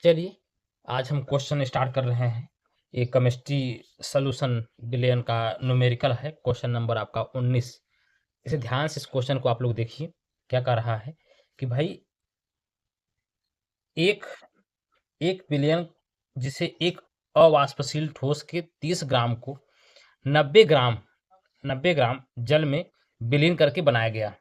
चलिए, आज हम क्वेश्चन स्टार्ट कर रहे हैं। ये केमिस्ट्री सॉल्यूशन बिलियन का न्यूमेरिकल है। क्वेश्चन नंबर आपका 19। इसे ध्यान से इस क्वेश्चन को आप लोग देखिए। क्या कह रहा है कि भाई एक एक बिलियन जिसे एक अवाष्पशील ठोस के 30 ग्राम को 90 ग्राम जल में विलीन करके बनाया गया।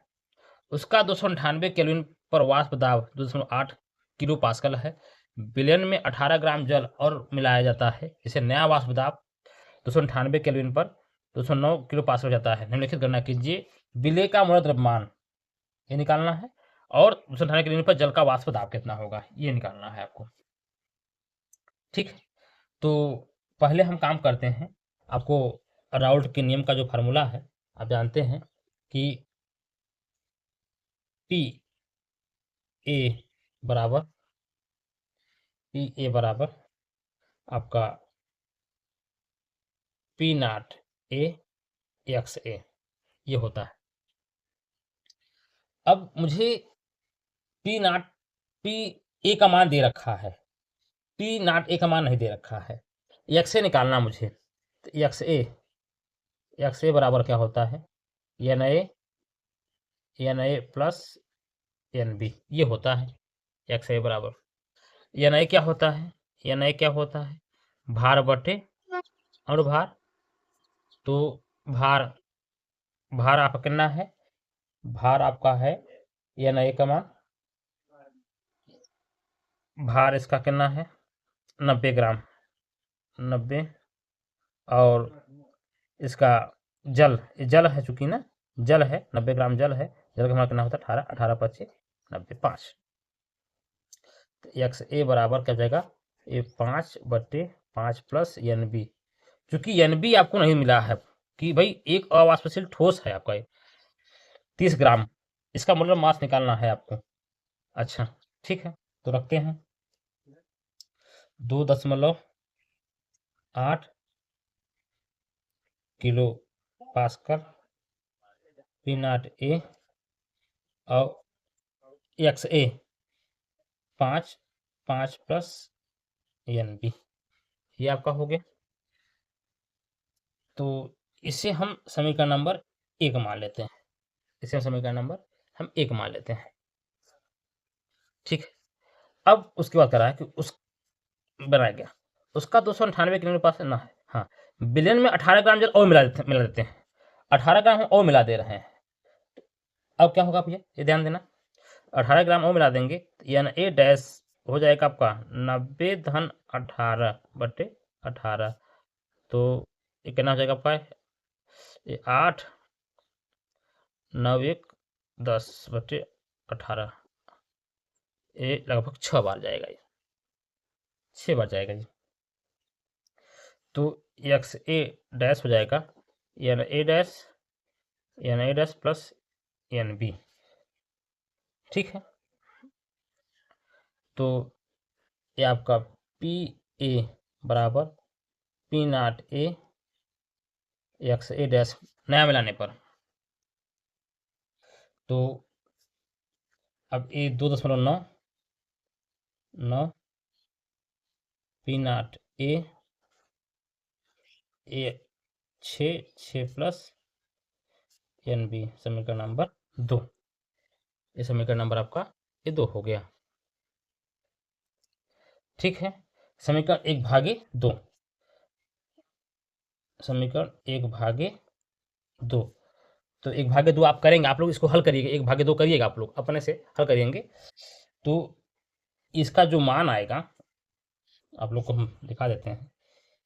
उसका 298 केल्विन पर वाष्प दाब 2.8 किलो पास्कल है। विलयन में 18 ग्राम जल और मिलाया जाता है। इसे नया वाष्प दाब 298 केल्विन पर 209 किलो पास्कल जाता है। निम्नलिखित गणना कीजिए। विलय का मोल द्रव्यमान ये निकालना है और 298 केल्विन पर जल का वाष्प दाब कितना होगा ये निकालना है आपको। ठीक है, तो पहले हम काम करते हैं। आपको राउल्ट के नियम का जो फार्मूला है आप जानते हैं कि पी ए बराबर आपका पी नॉट ए एक्स ए ये होता है। अब मुझे पी नॉट पी ए का मान दे रखा है, पी नॉट ए का मान नहीं दे रखा है। एक्स ए निकालना मुझे, तो एक्स ए बराबर क्या होता है N A plus N B ये होता है। एक्स ए बराबर एन ए क्या होता है, एन ए क्या होता है भार बटे और भार। तो भार भार आपका कितना है, भार आपका है एन ए का मान, भार इसका कितना है 90 ग्राम 90 और इसका जल जल है चूंकि ना जल है 90 ग्राम जल है। जल का मान कितना होता है 18 18 25 90 5। तो एक्स ए बराबर क्या जाएगा ये 5/5 प्लस एन बी। चूंकि एन बी आपको नहीं मिला है कि भाई एक अवाष्पशील ठोस है आपका 30 ग्राम, इसका मतलब मास निकालना है आपको। अच्छा ठीक है, तो रखते हैं 2.8 किलो पास्कल पी नॉट ए और एक्स ए 5 प्लस एन बी ये आपका हो गया। तो इसे हम समीकरण नंबर 1 मान लेते हैं। इसे हम समीकरण नंबर हम 1 मान लेते हैं। ठीक है, अब उसके बाद करा है कि उस बनाया गया उसका 298 किलो पास ना है। हाँ, बिलियन में 18 ग्राम जल और मिला देते हैं। 18 ग्राम हम और मिला दे रहे हैं। अब क्या होगा भैया ये ध्यान देना, 18 ग्राम और मिला देंगे यानी ए डैश हो जाएगा आपका 90/18/18। तो ये कितना हो जाएगा आपका ये 8 9 1 10/18 ये लगभग 6 बार जाएगा, ये 6 बार जाएगा जी। तो एक्स ए डैश हो जाएगा N A dash plus N B. ठीक है, तो ये आपका पी ए बराबर P naught A X A dash नया मिलाने पर, तो अब ये 2.9 P naught A 6 plus N B समीकरण नंबर 2। ये समीकरण नंबर आपका ये 2 हो गया। ठीक है, समीकरण 1/2 समीकरण 1/2 तो 1/2 आप करेंगे, आप लोग इसको हल करिएगा 1/2 करिएगा आप लोग अपने से हल करेंगे। तो इसका जो मान आएगा आप लोग को हम दिखा देते हैं।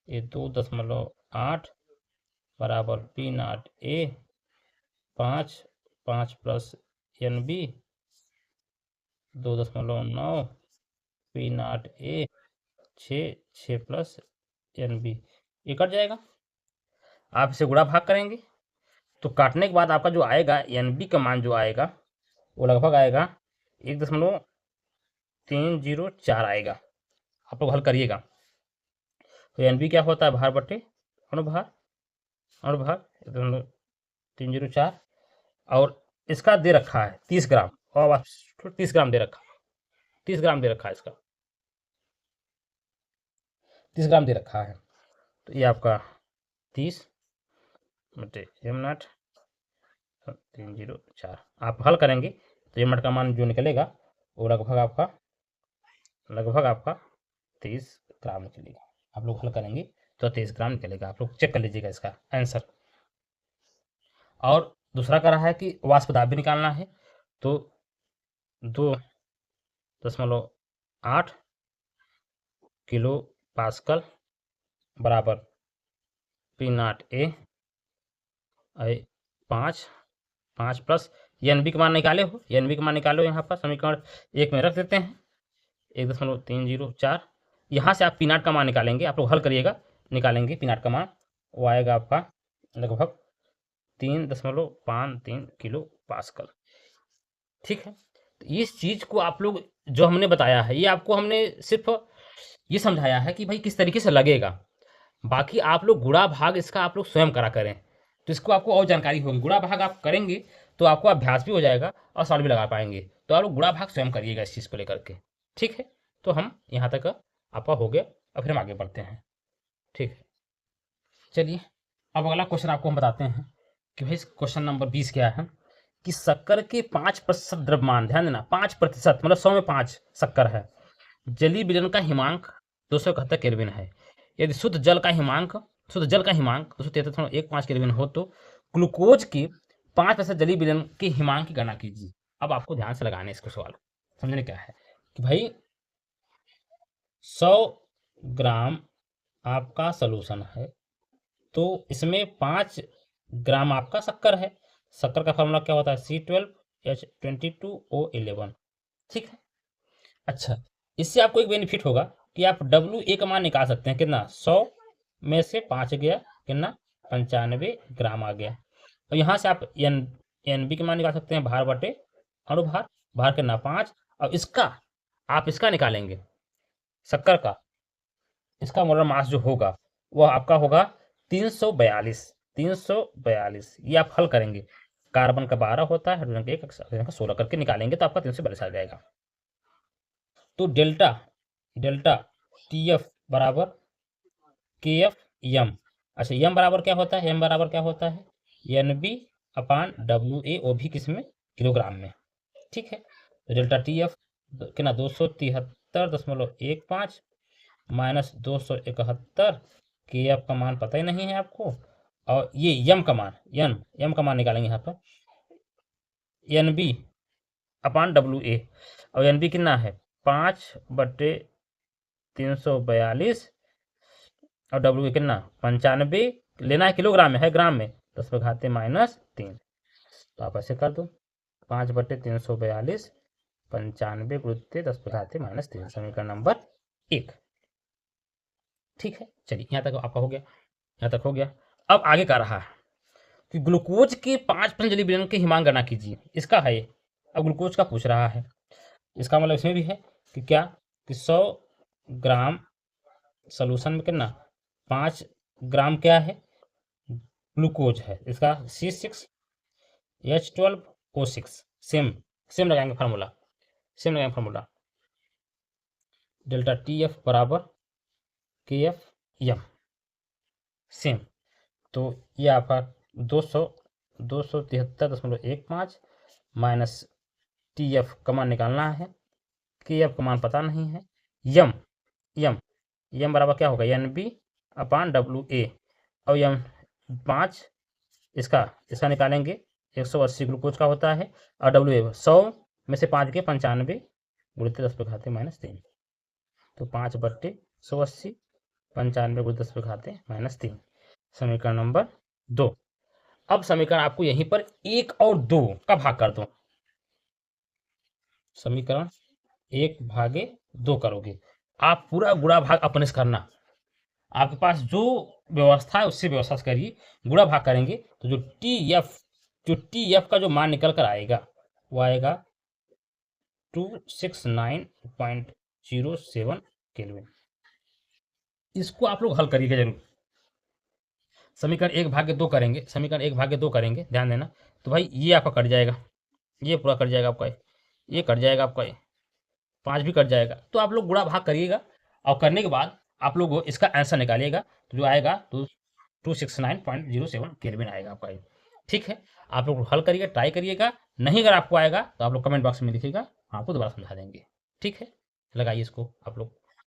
ये 2.8 बराबर P naught A 5 plus N B 2.9 P naught A 6 plus N B ये कट जाएगा। आप इसे गुणा भाग करेंगे तो काटने के बाद आपका जो आएगा एन बी का मान जो आएगा वो लगभग आएगा 1.304 आएगा। आप लोग हल करिएगा। तो एन बी क्या होता है भार बटे अनुभार 304 और इसका दे रखा है 30 ग्राम और 30 ग्राम दे रखा है, 30 ग्राम दे रखा है इसका। 30 ग्राम दे रखा है। तो ये आपका 30 बटे m0 304 आप हल करेंगे तो m0 का मान जो निकलेगा वो लगभग आपका 23 ग्राम निकलेगा। आप लोग हल करेंगे तो 23 ग्राम निकलेगा। आप लोग चेक कर लीजिएगा इसका आंसर। और दूसरा कह रहा है कि वाष्प दाब भी निकालना है, तो 2.8 किलो पास्कल बराबर P0A 5 प्लस NB का मान निकाले हो, NB का मान निकालो यहाँ पर समीकरण 1 में रख देते हैं 1.304। यहाँ से आप P0 का मान निकालेंगे, आप लोग हल करिएगा, निकालेंगे P0 का मान, वो आएगा आपका लगभग 3.53 किलो पास्कल। ठीक है, तो इस चीज़ को आप लोग जो हमने बताया है ये आपको हमने सिर्फ ये समझाया है कि भाई किस तरीके से लगेगा। बाकी आप लोग गुणा भाग इसका आप लोग स्वयं करा करें तो इसको आपको और जानकारी होगी। गुणा भाग आप करेंगे तो आपको अभ्यास भी हो जाएगा और सॉल्व भी लगा पाएंगे। तो आप लोग गुणा भाग स्वयं करिएगा इस चीज़ को लेकर के। ठीक है, तो हम यहाँ तक आपका हो गया और फिर हम आगे बढ़ते हैं। ठीक है, चलिए अब अगला क्वेश्चन आपको हम बताते हैं कि भाई क्वेश्चन नंबर 20 क्या है कि शक्कर के 5% द्रव्यमान, ध्यान देना 5% मतलब 100 में 5 शक्कर है। जलीय विलयन का हिमांक 271 केल्विन है। यदि शुद्ध जल का हिमांक 273.15 केल्विन हो तो ग्लूकोज के 5% जलीय विलयन के हिमांक की गणना कीजिए। अब आपको ध्यान से लगाना है इसको, सवाल समझने क्या है कि भाई 100 ग्राम आपका सॉल्यूशन है तो इसमें 5 ग्राम आपका शक्कर है। शक्कर का फॉर्मूला क्या होता है C12H22O11। ठीक है, अच्छा इससे आपको एक बेनिफिट होगा कि आप WA का मान निकाल सकते हैं। कितना, 100 में से 5 गया, कितना 95 ग्राम आ गया। और यहाँ से आप NB का मान निकाल सकते हैं, भार बटे अणुभार, भार कितना 5। और इसका आप इसका निकालेंगे शक्कर का, इसका मोलर मास जो होगा वह आपका होगा 342। ये आप हल करेंगे, कार्बन का 12 होता है, हाइड्रोजन का 1, ऑक्सीजन का 16 करके निकालेंगे तो आपका 342 आ जाएगा। तो डेल्टा TF बराबर KF M। अच्छा M बराबर क्या होता है, M बराबर क्या होता है NB/WA, वो भी किस में, किलोग्राम में। ठीक है, तो डेल्टा TF कितना 273.15 माइनस 271, KF का मान पता ही नहीं है आपको। और ये M का मान, M का मान निकालेंगे यहाँ पर NB/WA, और NB कितना है 5/342 और WA कितना 95 लेना है, किलोग्राम में है, ग्राम में 10⁻³ तो आप ऐसे कर दो 5/342 95 गुणित 10⁻³ समीकरण नंबर 1। ठीक है, चलिए यहाँ तक आपका हो गया, यहाँ तक हो गया। अब आगे का रहा है कि ग्लूकोज के 5% जलीय विलयन के हिमांक गणना कीजिए, इसका है ये। अब ग्लूकोज का पूछ रहा है, इसका मतलब इसमें भी है कि क्या कि 100 ग्राम सॉल्यूशन में कितना 5 ग्राम क्या है ग्लूकोज है, इसका C6H12O6 सेम लगाएंगे फार्मूला, डेल्टा TF बराबर KF M सेम। तो ये आपका 273.15 माइनस TF का मान निकालना है, KF का मान पता नहीं है, M बराबर क्या होगा NB/WA, और M 5 इसका निकालेंगे 180 ग्लूकोज का होता है, और WA 100 में से 5 के 95 गुणित 10⁻³ तो 5/180 95 गुणित 10⁻³ समीकरण नंबर 2। अब समीकरण आपको यहीं पर 1 और 2 का भाग कर दो, समीकरण 1/2 करोगे आप, पूरा गुणा भाग अपने से करना, आपके पास जो व्यवस्था है उससे व्यवस्था से करिए। गुणा भाग करेंगे तो जो TF का जो मान निकल कर आएगा वो आएगा 269.07 केल्विन। इसको आप लोग हल करिएगा जरूर। समीकरण 1/2 करेंगे, ध्यान देना। तो भाई ये आपका कट जाएगा, ये पूरा कट जाएगा आपका, ये कट जाएगा आपका, ये 5 भी कट जाएगा। तो आप लोग गुणा भाग करिएगा और करने के बाद आप लोग इसका आंसर निकालिएगा, तो जो आएगा तो 269.07 केल्विन आएगा आपका ये। ठीक है, आप लोग हल करिए, ट्राई करिएगा। नहीं अगर आपको आएगा तो आप लोग कमेंट बॉक्स में लिखिएगा, हम आपको दोबारा समझा देंगे। ठीक है, लगाइए इसको आप लोग।